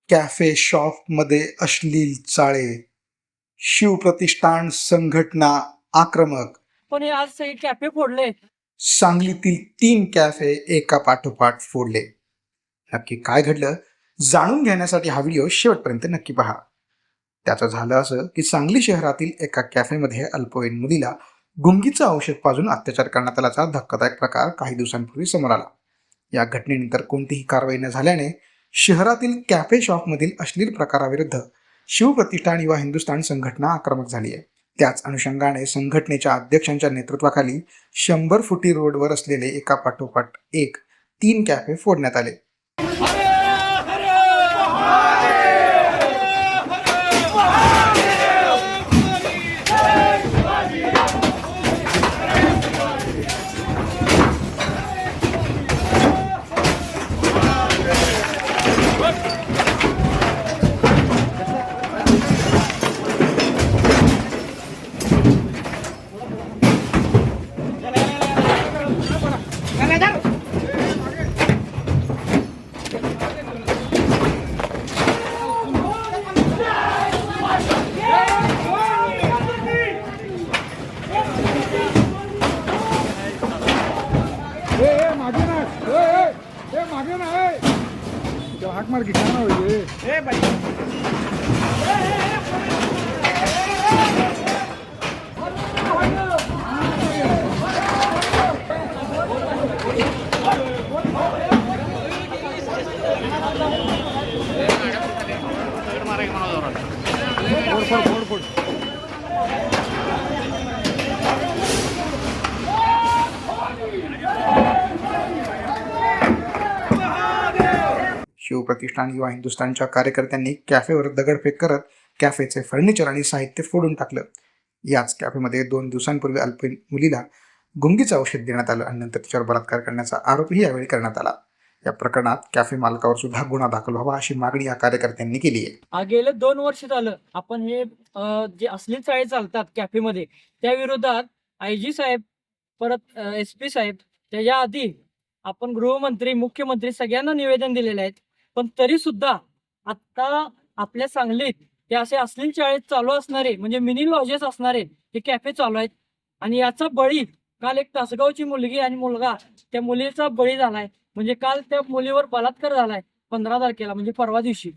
Cafe शॉपमध्ये अश्लील चाळे, शिवप्रतिष्ठान संघटना आक्रमक, पण हे आज सगळे कॅफे फोडले. सांगलीतील 3 कॅफे एका पाठोपाठ फोडले. नक्की काय घडलं जाणून घेण्यासाठी हा व्हिडिओ शेवटपर्यंत नक्की पहा. त्याचं झालं असं की सांगली शहरातील एका कॅफेमध्ये अल्पवयीन मुलीला गुंगीचं औषध पाजून अत्याचार करण्यात आल्याचा धक्कादायक प्रकार काही दिवसांपूर्वी समोर आला. या घटनेनंतर कोणतीही कारवाई न झाल्याने शहरातील कॅफे शॉपमधील अश्लील प्रकाराविरुद्ध शिवप्रतिष्ठान युवा हिंदुस्थान संघटना आक्रमक झाली आहे. त्याच अनुषंगाने संघटनेच्या अध्यक्षांच्या नेतृत्वाखाली 100 फुटी रोडवर असलेले एका पाठोपाठ एक 3 कॅफे फोडण्यात आले. हाक मार की काय होईल शिवप्रतिष्ठान युवा हिंदुस्थानच्या कार्यकर्त्यांनी कॅफेवर दगडफेक करत कॅफेचे फर्निचर आणि साहित्य फोडून टाकलं. याच कॅफेमध्ये 2 दिवसांपूर्वी अल्पवयीन मुलीला गुंगीचं औषध देण्यात आलं आणि नंतर तिच्यावर बलात्कार करण्याचा आरोपही यावेळी करण्यात आला. या प्रकरणात कॅफे मालकावर सुद्धा गुन्हा दाखल व्हावा अशी मागणी या कार्यकर्त्यांनी केली आहे. गेले 2 वर्ष झालं आपण हे जे अश्लील चाळे चालतात कॅफेमध्ये त्या विरोधात IG साहेब, परत SP साहेब, त्याच्या आधी आपण गृहमंत्री, मुख्यमंत्री सगळ्यांना निवेदन दिलेले आहेत. पण तरी सुद्धा आता आपल्या सांगलीत हे असे अश्लील चाळे चालू असणारे म्हणजे मिनी लॉजेस असणारे हे कॅफे चालू आहेत. आणि याचा बळी काल एक तासगावची मुलगी आणि मुलगा त्या मुलीचा बळी झालाय. म्हणजे काल त्या मुलीवर बलात्कार झालाय 15 तारखेला, म्हणजे परवा दिवशी.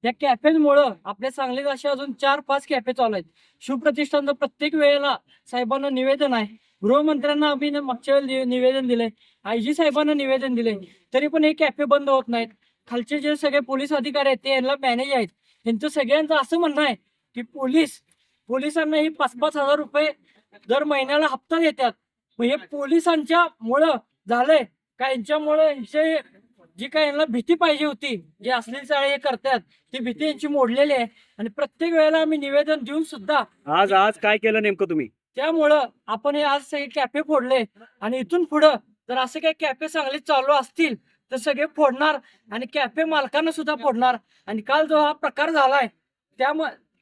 या कॅफेमुळं आपल्या सांगलीत असे अजून 4-5 कॅफे चालू आहेत. शिवप्रतिष्ठानचं प्रत्येक वेळेला साहेबांना निवेदन आहे. गृहमंत्र्यांना आम्ही मागच्या वेळेला निवेदन दिलंय, IG साहेबांना निवेदन दिलंय, तरी पण हे कॅफे बंद होत नाहीत. खालचे जे सगळे पोलीस अधिकारी आहेत ते यांना मॅनेज आहेत. यांचं सगळ्यांचं असं म्हणणं आहे की पोलिसांना ही 5-5 हजार रुपये दर महिन्याला हप्ता देतात. मग हे पोलिसांच्या मुळे झालंय का? यांच्यामुळे जी काय यांना भीती पाहिजे होती, जे अश्लील चाळे हे करतात, ती भीती यांची मोडलेली आहे. आणि प्रत्येक वेळेला आम्ही निवेदन देऊन सुद्धा आज काय केलं नेमकं तुम्ही? त्यामुळं आपण हे आज सगळे कॅफे फोडले. आणि इथून पुढं जर असे काही कॅफे चांगले चालू असतील तर सगळे फोडणार आणि कॅफे मालकांना सुद्धा फोडणार. आणि काल जो हा प्रकार झालाय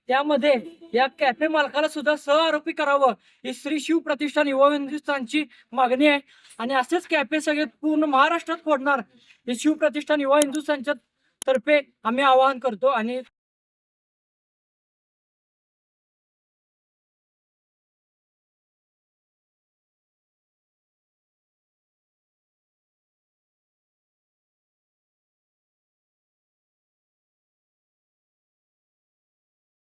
त्यामध्ये या कॅफे मालकाला सुद्धा सहआरोपी करावं ही श्री शिव प्रतिष्ठान युवा हिंदुस्थानची मागणी आहे. आणि असेच कॅफे सगळे पूर्ण महाराष्ट्रात फोडणार हे शिव प्रतिष्ठान युवा हिंदुस्थानच्या तर्फे आम्ही आवाहन करतो. आणि